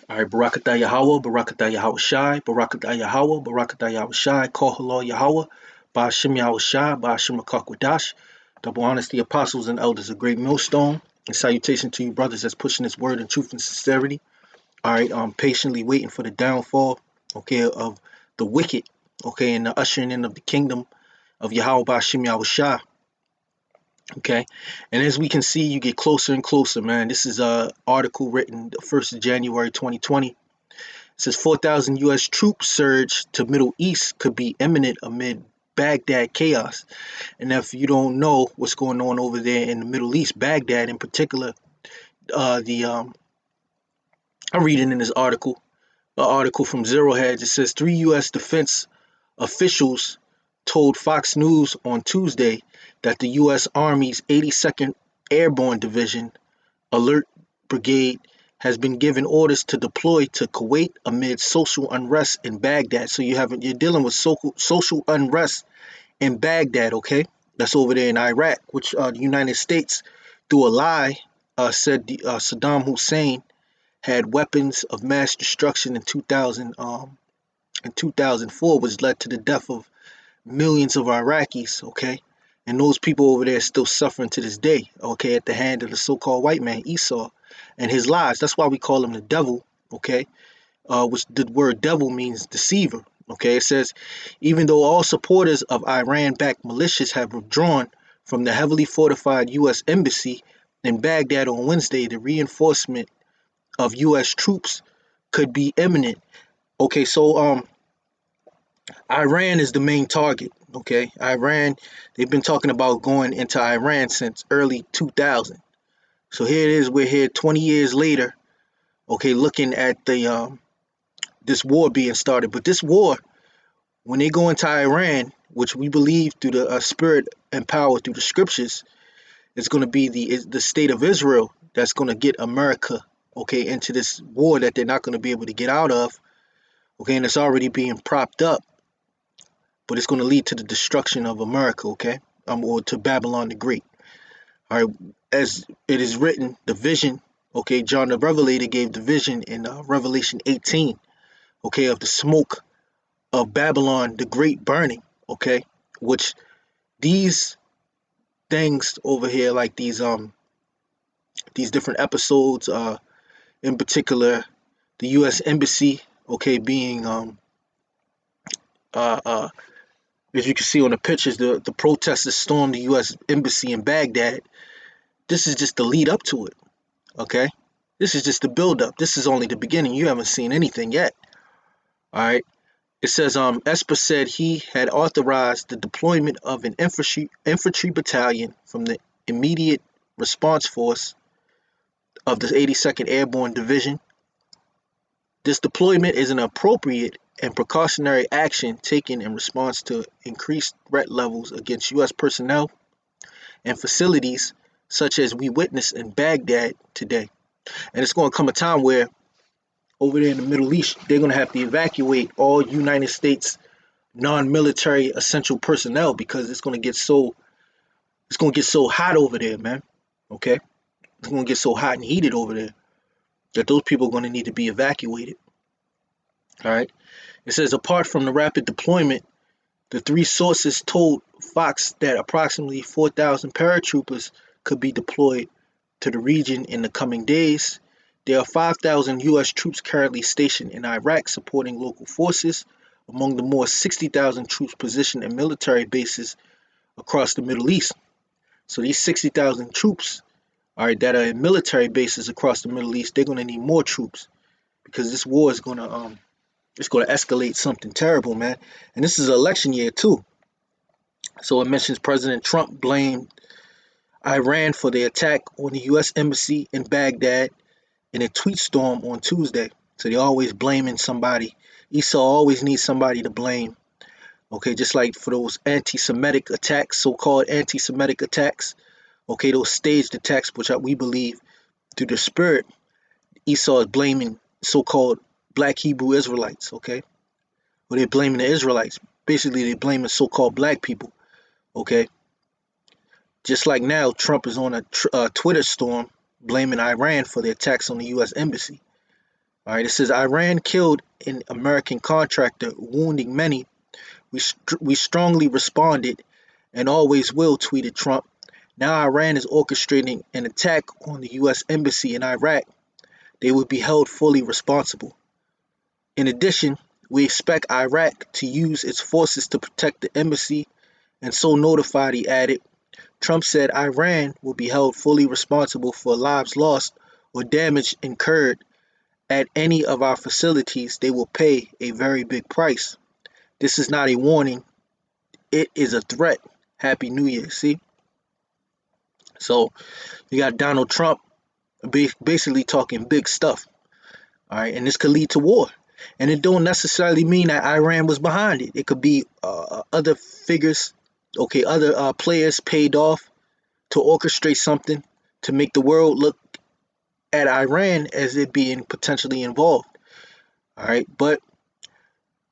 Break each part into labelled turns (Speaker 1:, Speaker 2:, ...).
Speaker 1: All right, Barakatah Yahweh, Barakatah Yahweh Shai, Barakatah Yahweh, Barakatah Yahweh Shai, Kohalor Yahweh, Ba'ashem Yahweh Shai, Ba'ashem Akakwadash. Double honors the apostles and elders of Great Millstone. And salutation to you brothers that's pushing this word in truth and sincerity. All right, patiently waiting for the downfall, okay, of the wicked, okay, and the ushering in of the kingdom of Yahweh Ba'ashem Yahweh Shai. Okay, and as we can see, you get closer and closer, man. This is a article written the 1st of January 2020. It says 4,000 U.S. troop surge to Middle East could be imminent amid Baghdad chaos. And if you don't know what's going on over there in the Middle East, Baghdad in particular, I'm reading in this article, an article from Zero Hedge. It says 3 U.S. defense officials told Fox News on Tuesday that the U.S. Army's 82nd Airborne Division Alert Brigade has been given orders to deploy to Kuwait amid social unrest in Baghdad. So you're dealing with social unrest in Baghdad, okay? That's over there in Iraq, which the United States, through a lie, said Saddam Hussein had weapons of mass destruction in 2004, which led to the death of millions of Iraqis, okay? And those people over there are still suffering to this day, okay, at the hand of the so-called white man, Esau, and his lies. That's why we call him the devil, okay? Which the word devil means deceiver, okay? It says, even though all supporters of Iran-backed militias have withdrawn from the heavily fortified U.S. embassy in Baghdad on Wednesday, the reinforcement of U.S. troops could be imminent. Okay, so Iran is the main target, okay? Iran, they've been talking about going into Iran since early 2000. So here it is, we're here 20 years later, okay, looking at the this war being started. But this war, when they go into Iran, which we believe through the spirit and power through the scriptures, it's going to be the state of Israel that's going to get America, okay, into this war that they're not going to be able to get out of, okay, and it's already being propped up. But it's going to lead to the destruction of America, okay, or to Babylon the Great. All right, as it is written, the vision, okay, John the Revelator gave the vision in Revelation 18, okay, of the smoke of Babylon the Great burning, okay, which these things over here, like these different episodes, in particular, the U.S. Embassy, okay, being as you can see on the pictures, the protesters stormed the U.S. Embassy in Baghdad. This is just the lead up to it, okay? This is just the build up. This is only the beginning. You haven't seen anything yet, all right? It says, Esper said he had authorized the deployment of an infantry battalion from the immediate response force of the 82nd Airborne Division. This deployment is an appropriate and precautionary action taken in response to increased threat levels against U.S. personnel and facilities such as we witnessed in Baghdad today. And it's going to come a time where over there in the Middle East, they're going to have to evacuate all United States non-military essential personnel because it's going to get so hot over there, man. Okay? It's going to get so hot and heated over there that those people are going to need to be evacuated. All right? It says, apart from the rapid deployment, the three sources told Fox that approximately 4,000 paratroopers could be deployed to the region in the coming days. There are 5,000 U.S. troops currently stationed in Iraq supporting local forces, among the more 60,000 troops positioned in military bases across the Middle East. So these 60,000 troops, all right, that are in military bases across the Middle East, they're going to need more troops because this war is going to escalate something terrible, man. And this is an election year too. So it mentions President Trump blamed Iran for the attack on the U.S. Embassy in Baghdad in a tweet storm on Tuesday. So they're always blaming somebody. Esau always needs somebody to blame. Okay, just like for those anti-Semitic attacks, so-called anti-Semitic attacks. Okay, those staged attacks, which we believe through the spirit, Esau is blaming so-called black Hebrew Israelites, okay? Or they're blaming the Israelites. Basically, they're blaming so-called black people, okay? Just like now, Trump is on a Twitter storm blaming Iran for the attacks on the U.S. Embassy. All right, it says Iran killed an American contractor, wounding many. We strongly responded and always will, tweeted Trump. Now Iran is orchestrating an attack on the U.S. Embassy in Iraq. They will be held fully responsible. In addition, we expect Iraq to use its forces to protect the embassy, and so notified, he added. Trump said Iran will be held fully responsible for lives lost or damage incurred at any of our facilities. They will pay a very big price. This is not a warning, it is a threat. Happy New Year. See? So you got Donald Trump basically talking big stuff. All right, and this could lead to war. And it don't necessarily mean that Iran was behind it. It could be other figures, okay, other players paid off to orchestrate something to make the world look at Iran as it being potentially involved. All right, but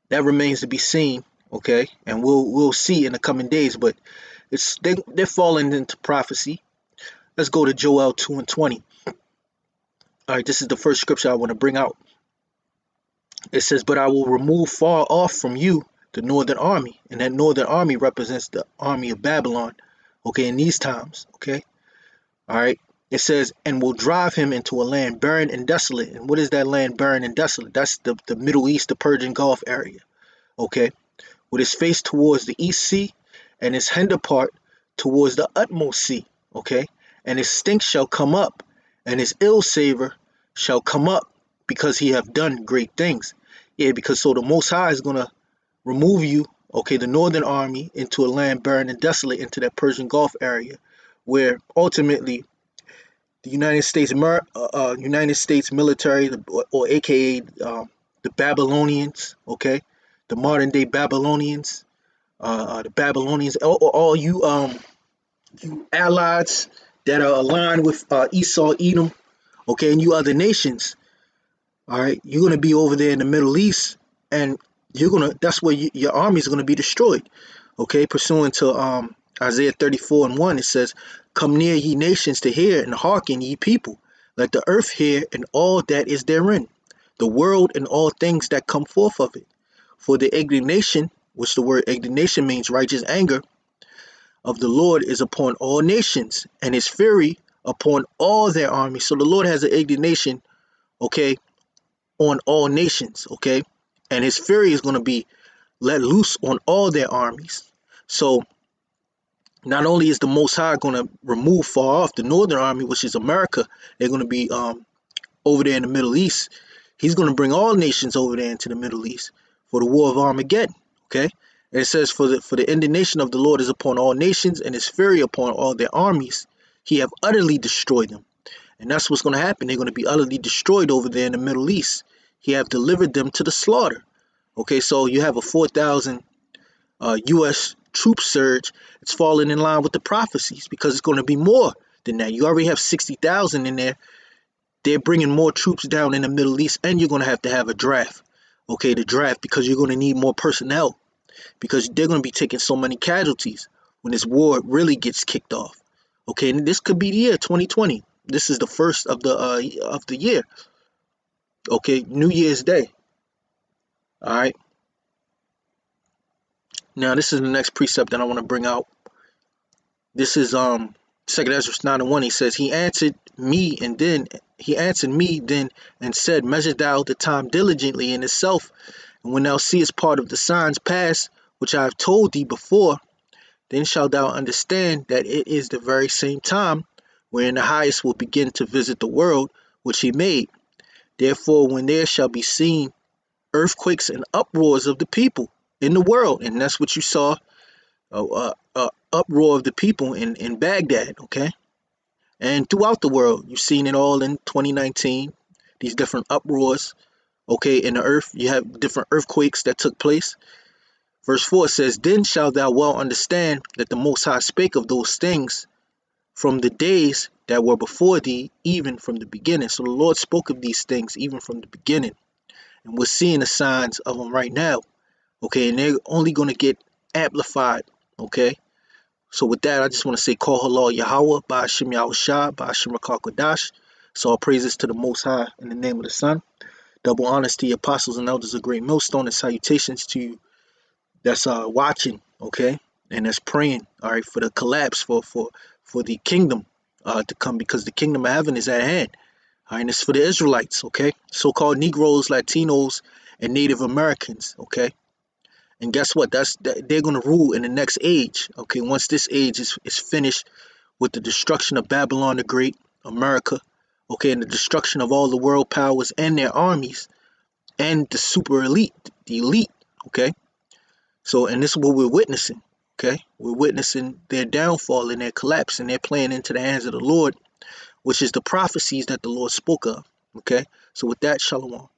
Speaker 1: that remains to be seen. Okay, and we'll see in the coming days. But they're falling into prophecy. Let's go to Joel 2:20. All right, this is the first scripture I want to bring out. It says, "But I will remove far off from you the northern army," and that northern army represents the army of Babylon. Okay, in these times. Okay, all right. It says, "And will drive him into a land barren and desolate." And what is that land barren and desolate? That's the Middle East, the Persian Gulf area. Okay, with his face towards the East Sea, and his hinder part towards the utmost sea. Okay, and his stink shall come up, and his ill savor shall come up, because he have done great things. Yeah, because so the Most High is gonna remove you, okay, the northern army, into a land barren and desolate, into that Persian Gulf area, where ultimately the United States military, or AKA the Babylonians, okay, the modern day Babylonians, the Babylonians, all you allies that are aligned with Esau, Edom, okay, and you other nations, all right, you're gonna be over there in the Middle East, and that's where your armies are gonna be destroyed, okay, pursuant to Isaiah 34:1. It says, "Come near, ye nations, to hear, and hearken, ye people. Let the earth hear, and all that is therein, the world and all things that come forth of it. For the indignation," which the word indignation means righteous anger, "of the Lord is upon all nations, and his fury upon all their armies." So the Lord has an indignation, okay, on all nations, okay, and his fury is going to be let loose on all their armies. So not only is the Most High going to remove far off the northern army, which is America, they're going to be over there in the Middle East. He's going to bring all nations over there into the Middle East for the war of Armageddon. Okay, and it says, for the indignation of the Lord is upon all nations, and his fury upon all their armies. He have utterly destroyed them. And that's what's going to happen. They're going to be utterly destroyed over there in the Middle East. He have delivered them to the slaughter. Okay, so you have a 4,000 U.S. troop surge. It's falling in line with the prophecies, because it's going to be more than that. You already have 60,000 in there. They're bringing more troops down in the Middle East, and you're going to have a draft. Okay, the draft, because you're going to need more personnel, because they're going to be taking so many casualties when this war really gets kicked off. Okay, and this could be the year 2020. This is the first of the year. Okay, New Year's Day. All right. Now this is the next precept that I want to bring out. This is 2 Ezra 9:1. He says, he answered me then and said, "Measure thou the time diligently in itself, and when thou seest part of the signs pass, which I have told thee before, then shalt thou understand that it is the very same time wherein the highest will begin to visit the world which he made. Therefore, when there shall be seen earthquakes and uproars of the people in the world," and that's what you saw, uproar of the people in Baghdad, okay, and throughout the world. You've seen it all in 2019, these different uproars, okay, in the earth. You have different earthquakes that took place. Verse 4 says, "Then shalt thou well understand that the Most High spake of those things from the days that were before thee, even from the beginning." So the Lord spoke of these things even from the beginning, and we're seeing the signs of them right now, okay, and they're only going to get amplified, okay. So with that, I just want to say, Call Halal Yahweh, Ba'ashim Yahushua, Ba'ashim Rakal Kodash. So all praises to the Most High in the name of the Son, Double honors to the apostles and elders of Great Millstone, and salutations to you that's watching, okay, and that's praying, all right, for the collapse, for the kingdom to come, because the kingdom of heaven is at hand. All right, and it's for the Israelites, okay, so-called Negroes, Latinos, and Native Americans, okay. And guess what? They're gonna rule in the next age, okay. Once this age is finished with the destruction of Babylon the Great, America, okay, and the destruction of all the world powers and their armies and the super elite, the elite, okay. So, and this is what we're witnessing, okay? We're witnessing their downfall and their collapse, and they're playing into the hands of the Lord, which is the prophecies that the Lord spoke of, okay? So, with that, Shalom.